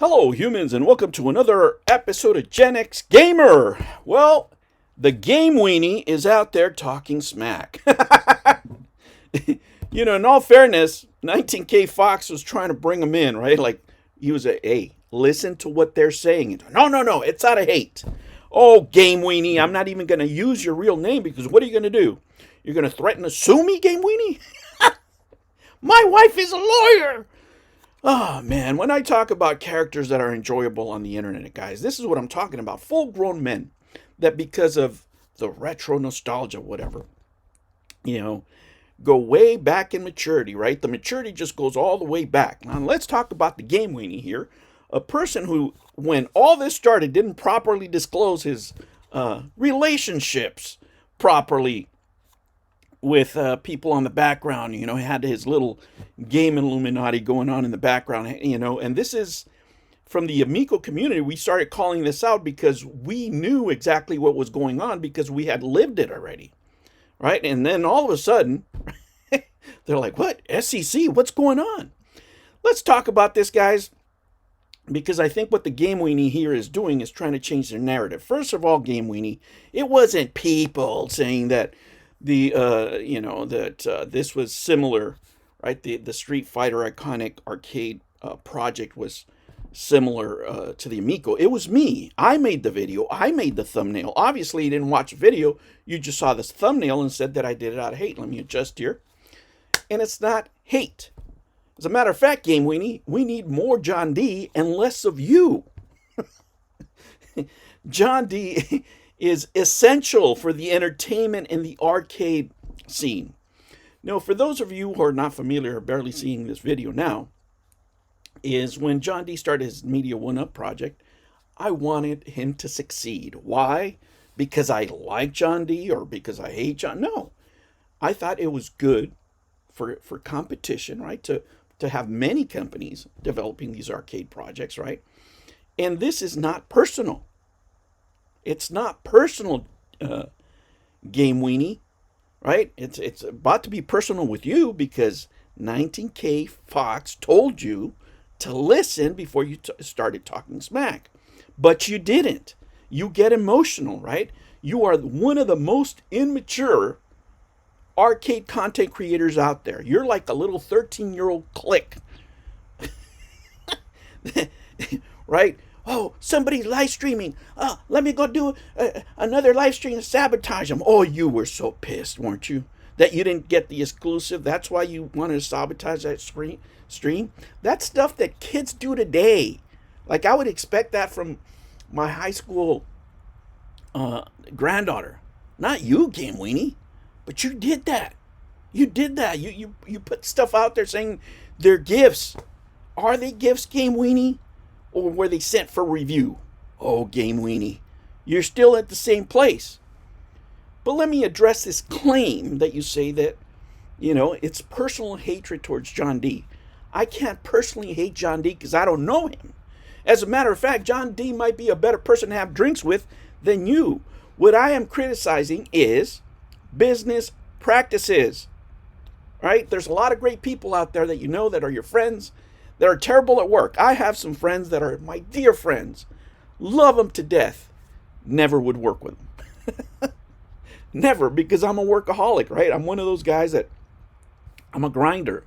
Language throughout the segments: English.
Hello, humans, and welcome to another episode of Gen X Gamer. Well, the Game Weenie is out there talking smack. In all fairness, 19K Fox was trying to bring him in, right? Like, he was hey, listen to what they're saying. No, it's out of hate. Oh, Game Weenie, I'm not even going to use your real name because what are you going to do? You're going to threaten to sue me, Game Weenie? My wife is a lawyer. Oh man, when I talk about characters that are enjoyable on the internet, guys, this is what I'm talking about. Full grown men that, because of the retro nostalgia, whatever, go way back in maturity, right? The maturity just goes all the way back. Now, let's talk about the Game Weenie here. A person who, when all this started, didn't properly disclose his relationships properly with people on the background. He had his little game Illuminati going on in the background, and this is from the Amico community. We started calling this out because we knew exactly what was going on because we had lived it already, right? And then all of a sudden, they're like, what? SEC? What's going on? Let's talk about this, guys, because I think what the Game Weenie here is doing is trying to change their narrative. First of all, Game Weenie, it wasn't people saying that this was similar, right? The Street Fighter iconic arcade project was similar to the Amico. It was me. I made the video. I made the thumbnail. Obviously, you didn't watch the video. You just saw this thumbnail and said that I did it out of hate. Let me adjust here. And it's not hate. As a matter of fact, Game Weenie, we need more John D and less of you. John D is essential for the entertainment and the arcade scene. Now, for those of you who are not familiar or barely seeing this video now, is when John D started his Media 1-Up project, I wanted him to succeed. Why? Because I like John D or because I hate John? No. I thought it was good for competition, right? To have many companies developing these arcade projects, right? And this is not personal. It's not personal, Game Weenie, right? It's about to be personal with you because 19K Fox told you to listen before you started talking smack. But you didn't. You get emotional, right? You are one of the most immature arcade content creators out there. You're like a little 13-year-old clique. Right? Oh, somebody's live streaming. Oh, let me go do another live stream and sabotage them. Oh, you were so pissed, weren't you? That you didn't get the exclusive. That's why you wanted to sabotage that stream. That's stuff that kids do today. Like, I would expect that from my high school granddaughter. Not you, Game Weenie. But you did that. You did that. You put stuff out there saying they're gifts. Are they gifts, Game Weenie? Or were they sent for review? Oh, Game Weenie, you're still at the same place. But let me address this claim that you say that, it's personal hatred towards John D. I can't personally hate John D because I don't know him. As a matter of fact, John D might be a better person to have drinks with than you. What I am criticizing is business practices, right? There's a lot of great people out there that that are your friends that are terrible at work. I have some friends that are my dear friends. Love them to death. Never would work with them. Never, because I'm a workaholic, right? I'm one of those guys that I'm a grinder,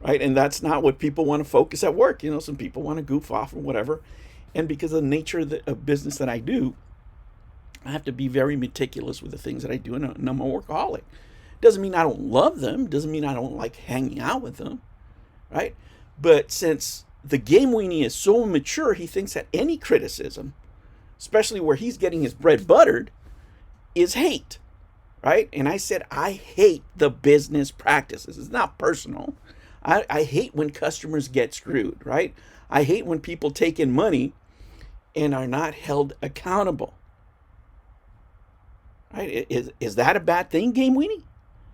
right? And that's not what people want to focus at work. Some people want to goof off or whatever. And because of the nature of business that I do, I have to be very meticulous with the things that I do, and I'm a workaholic. Doesn't mean I don't love them. Doesn't mean I don't like hanging out with them, right? But since the Game Weenie is so mature, he thinks that any criticism, especially where he's getting his bread buttered, is hate, right? And I said, I hate the business practices. It's not personal. I hate when customers get screwed, right? I hate when people take in money and are not held accountable. Right? Is that a bad thing, Game Weenie?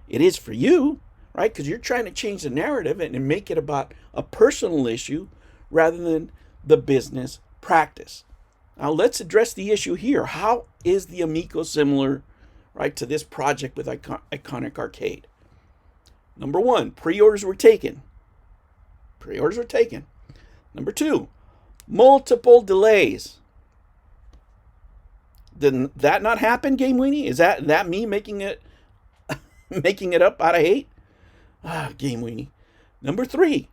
It is for you, right? Because you're trying to change the narrative and make it about a personal issue rather than the business practice. Now let's address the issue here. How is the Amico similar, right, to this project with Iconic Arcade? Number one, pre-orders were taken. Number two, Multiple delays. Did that not happen, Game Weenie? Is that me making it making it up out of hate? Game Weenie. Number 3,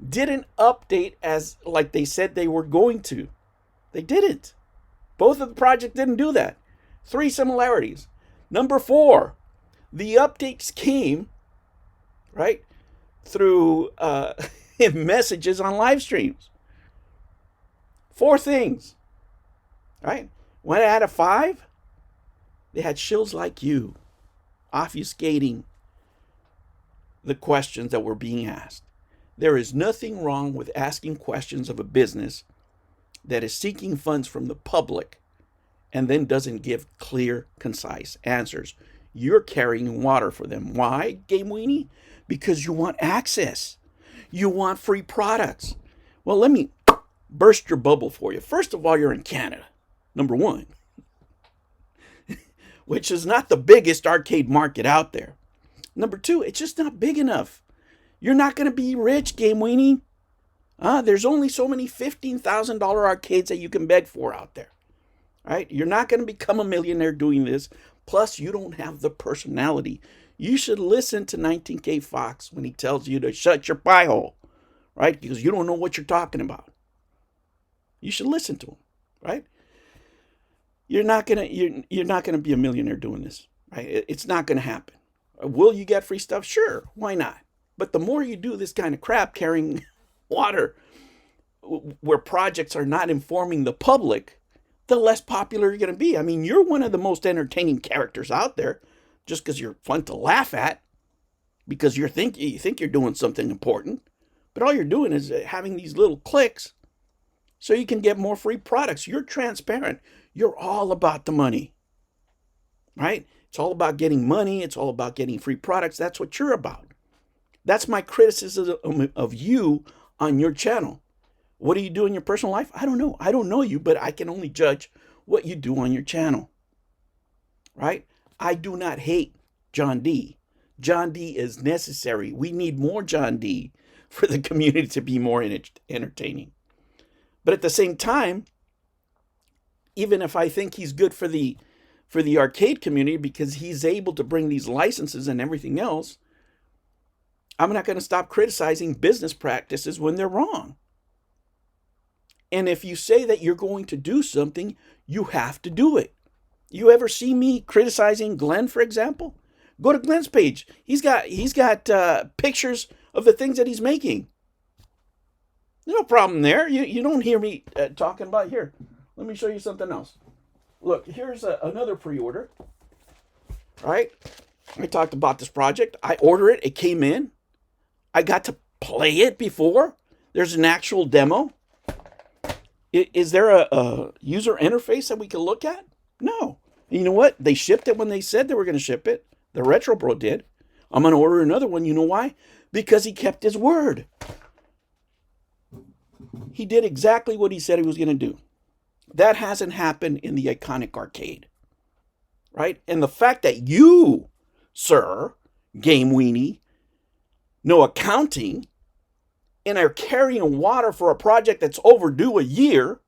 didn't update as like they said they were going to. They didn't. Both of the projects didn't do that. 3 similarities. Number 4, the updates came, right, through messages on live streams. 4 things, right? 1 out of 5, they had shills like you obfuscating the questions that were being asked. There is nothing wrong with asking questions of a business that is seeking funds from the public and then doesn't give clear, concise answers. You're carrying water for them. Why, Game Weenie? Because you want access. You want free products. Well, let me burst your bubble for you. First of all, you're in Canada, number 1, which is not the biggest arcade market out there. Number 2, it's just not big enough. You're not going to be rich, Game Weenie. There's only so many $15,000 arcades that you can beg for out there. Right? You're not going to become a millionaire doing this. Plus, you don't have the personality. You should listen to 19K Fox when he tells you to shut your pie hole, right? Because you don't know what you're talking about. You should listen to him, right? You're not gonna be a millionaire doing this, right? It's not gonna happen. Will you get free stuff? Sure, why not? But the more you do this kind of crap, carrying water where projects are not informing the public, the less popular you're going to be. I mean, you're one of the most entertaining characters out there just because you're fun to laugh at, because you think you're doing something important, but all you're doing is having these little clicks so you can get more free products. You're transparent. You're all about the money, right? It's all about getting money. It's all about getting free products. That's what you're about. That's my criticism of you on your channel. What do you do in your personal life? I don't know. I don't know you, but I can only judge what you do on your channel, right? I do not hate John D. John D is necessary. We need more John D for the community to be more entertaining. But at the same time, even if I think he's good for the arcade community because he's able to bring these licenses and everything else, I'm not going to stop criticizing business practices when they're wrong. And if you say that you're going to do something, you have to do it. You ever see me criticizing Glenn, for example? Go to Glenn's page. He's got pictures of the things that he's making. No problem there. You don't hear me talking about here. Let me show you something else. Look, here's another pre-order. Right? I talked about this project. I ordered it. It came in. I got to play it before. There's an actual demo. Is there a user interface that we can look at? No. And you know what? They shipped it when they said they were going to ship it. The Retro Bro did. I'm going to order another one. You know why? Because he kept his word. He did exactly what he said he was going to do. That hasn't happened in the iconic arcade. Right? And the fact that you, sir, Game Weenie, know accounting and are carrying water for a project that's overdue a year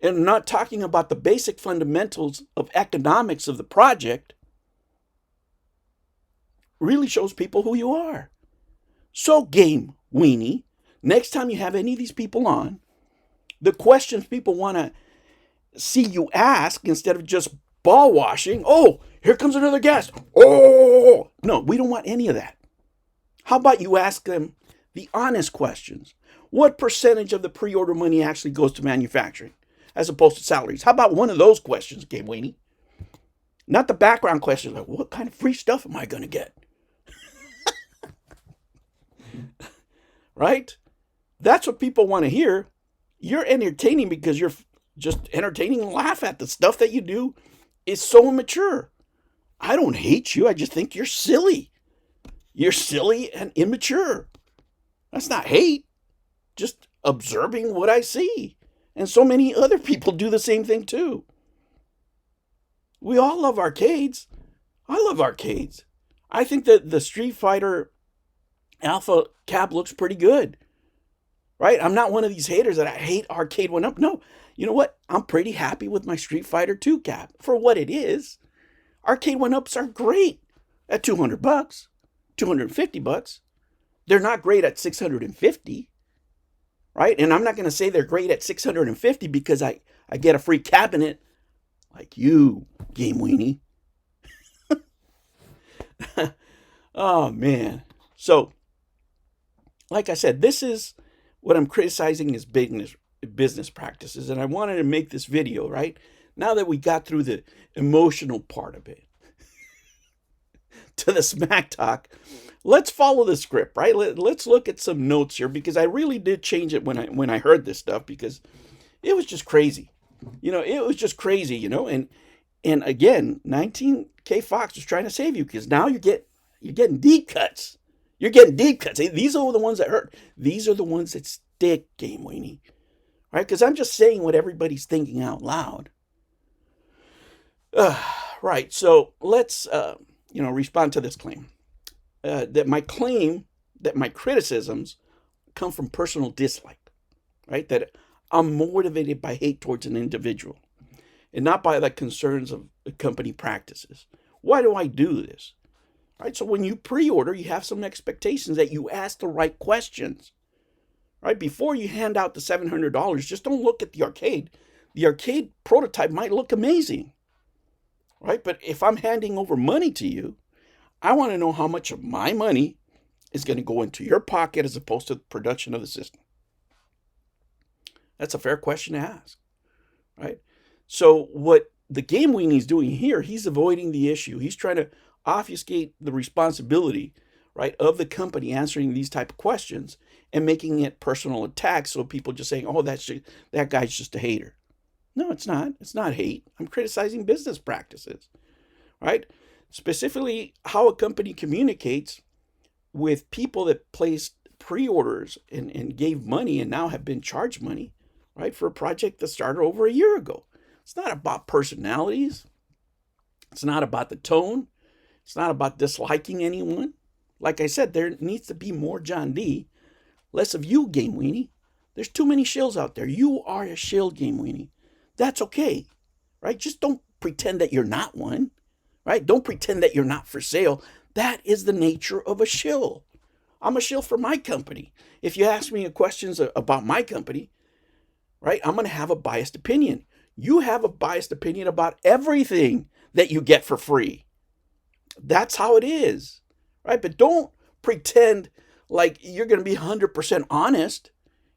and not talking about the basic fundamentals of economics of the project really shows people who you are. So, Game Weenie, next time you have any of these people on, the questions people want to see you ask instead of just ball washing, oh, here comes another guest. Oh, no, we don't want any of that. How about you ask them the honest questions? What percentage of the pre-order money actually goes to manufacturing as opposed to salaries? How about one of those questions, Game Weenie? Not the background questions like, what kind of free stuff am I going to get? Right? That's what people want to hear. You're entertaining because you're just entertaining and laugh at the stuff that you do is so immature. I don't hate you. I just think you're silly. You're silly and immature. That's not hate. Just observing what I see. And so many other people do the same thing too. We all love arcades. I love arcades. I think that the Street Fighter Alpha Cab looks pretty good. right? I'm not one of these haters that I hate Arcade 1-Up. No, you know what? I'm pretty happy with my Street Fighter 2 cap for what it is. Arcade 1-Ups are great at $200, $250. They're not great at 650, right? And I'm not going to say they're great at 650 because I get a free cabinet like you, Game Weenie. Oh, man. So, like I said, this is what I'm criticizing is business practices. And I wanted to make this video, right? Now that we got through the emotional part of it to the smack talk, let's follow the script, right? Let's look at some notes here because I really did change it when I heard this stuff because it was just crazy. It was just crazy, and again, 19K Fox was trying to save you because now you're getting deep cuts. You're getting deep cuts. These are the ones that hurt. These are the ones that stick, Game Weenie. Right? Because I'm just saying what everybody's thinking out loud. Right. So let's, respond to this claim. That my criticisms come from personal dislike. Right? That I'm motivated by hate towards an individual and not by the concerns of the company practices. Why do I do this? Right? So when you pre-order, you have some expectations that you ask the right questions. Right? Before you hand out the $700, just don't look at the arcade. The arcade prototype might look amazing. Right? But if I'm handing over money to you, I want to know how much of my money is going to go into your pocket as opposed to the production of the system. That's a fair question to ask. Right? So what the Game Weenie is doing here, he's avoiding the issue. He's trying to obfuscate the responsibility, right, of the company answering these type of questions and making it personal attacks. So people just saying, "Oh, that guy's just a hater." No, it's not. It's not hate. I'm criticizing business practices, right? Specifically, how a company communicates with people that placed pre-orders and gave money and now have been charged money, right, for a project that started over a year ago. It's not about personalities. It's not about the tone. It's not about disliking anyone. Like I said, there needs to be more John D, less of you, Game Weenie. There's too many shills out there. You are a shill, Game Weenie. That's okay, right? Just don't pretend that you're not one, right? Don't pretend that you're not for sale. That is the nature of a shill. I'm a shill for my company. If you ask me questions about my company, right, I'm going to have a biased opinion. You have a biased opinion about everything that you get for free. That's how it is, right? But don't pretend like you're going to be 100% honest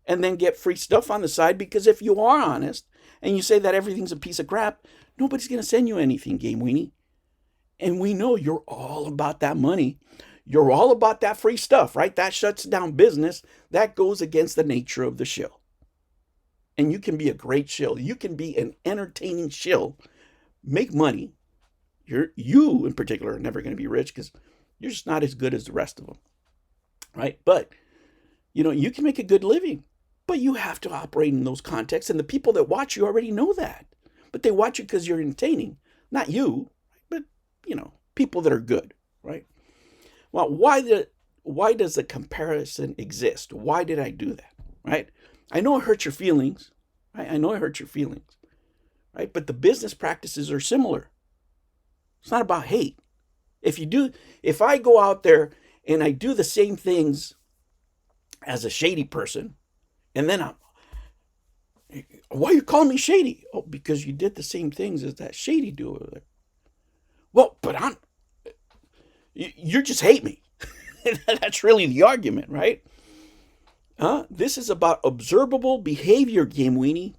and then get free stuff on the side, because if you are honest and you say that everything's a piece of crap, nobody's going to send you anything, Game Weenie. And we know you're all about that money. You're all about that free stuff, right? That shuts down business. That goes against the nature of the shill. And you can be a great shill. You can be an entertaining shill, make money. You in particular are never going to be rich because you're just not as good as the rest of them, right? But, you can make a good living, but you have to operate in those contexts. And the people that watch you already know that. But they watch you because you're entertaining. Not you, but, people that are good, right? Well, why does the comparison exist? Why did I do that, right? I know it hurts your feelings, right? I know it hurts your feelings, right? But the business practices are similar. It's not about hate. If I go out there and I do the same things as a shady person, and then why are you calling me shady? Oh, because you did the same things as that shady dude over there. Well, but you just hate me. That's really the argument, right? This is about observable behavior, Game Weenie.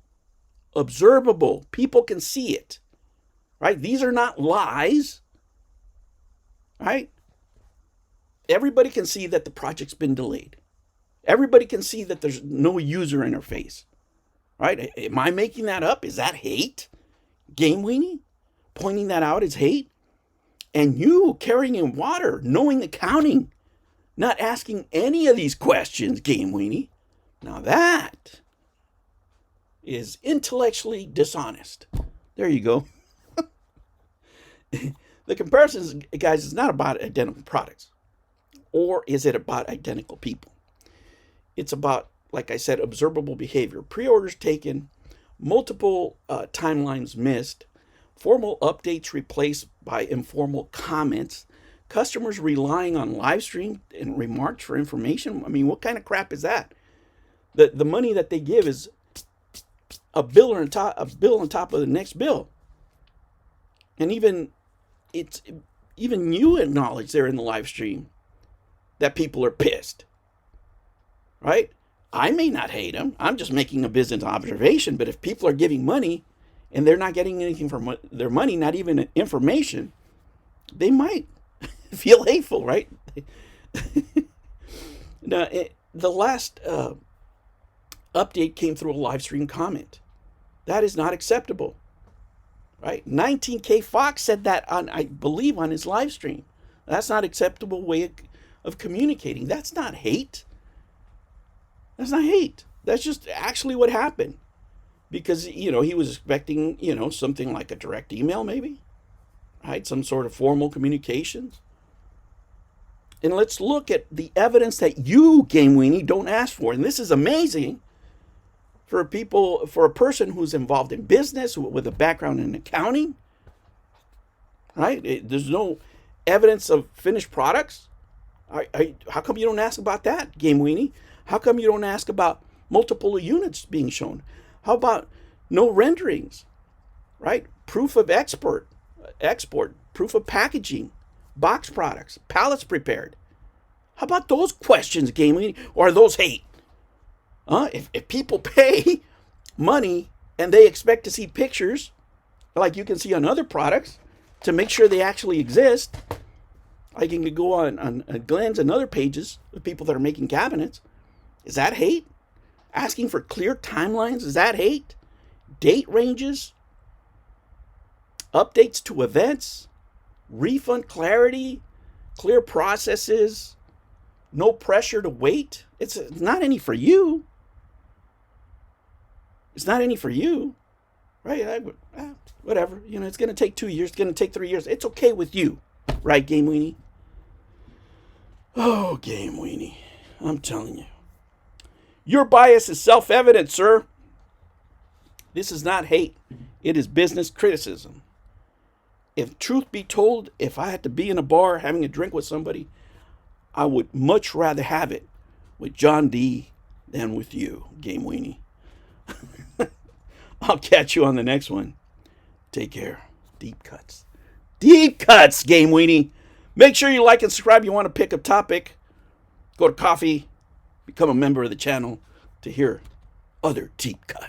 Observable. People can see it. Right? These are not lies. Right? Everybody can see that the project's been delayed. Everybody can see that there's no user interface. Right? Am I making that up? Is that hate? Game Weenie? Pointing that out is hate? And you carrying in water, knowing the counting, not asking any of these questions, Game Weenie. Now that is intellectually dishonest. There you go. The comparisons, guys, is not about identical products. Or is it about identical people? It's about like I said, observable behavior. Pre-orders taken, multiple timelines missed, formal updates replaced by informal comments, customers relying on live stream and remarks for information. I mean, what kind of crap is that? The money that they give is a bill on top of the next bill. And even you acknowledge there in the live stream that people are pissed, right? I may not hate them. I'm just making a business observation. But if people are giving money and they're not getting anything from their money, not even information, they might feel hateful, right? Now, the last update came through a live stream comment. That is not acceptable, right? 19K Fox said that I believe, on his live stream. That's not acceptable way of communicating. That's not hate. That's not hate. That's just actually what happened. Because, he was expecting, something like a direct email maybe, right? Some sort of formal communications. And let's look at the evidence that you, Game Weenie, don't ask for. And this is amazing for a person who's involved in business with a background in accounting, right? There's no evidence of finished products. How come you don't ask about that, Game Weenie? How come you don't ask about multiple units being shown? How about no renderings, right? Proof of export, proof of packaging, box products, pallets prepared. How about those questions, Game Weenie? Or are those hate? If people pay money and they expect to see pictures, like you can see on other products, to make sure they actually exist, I can go on Glenn's and other pages of people that are making cabinets. Is that hate? Asking for clear timelines, is that hate? Date ranges, updates to events, refund clarity, clear processes, no pressure to wait. It's not any for you. It's not any for you, right? Whatever. It's going to take 2 years. It's going to take 3 years. It's okay with you, right, Game Weenie? Oh, Game Weenie, I'm telling you. Your bias is self-evident, sir. This is not hate. It is business criticism. If truth be told, if I had to be in a bar having a drink with somebody, I would much rather have it with John D than with you, Game Weenie. I'll catch you on the next one. Take care. Deep cuts. Deep cuts, Game Weenie. Make sure you like and subscribe. You want to pick a topic, go to Kofi, become a member of the channel to hear other deep cuts.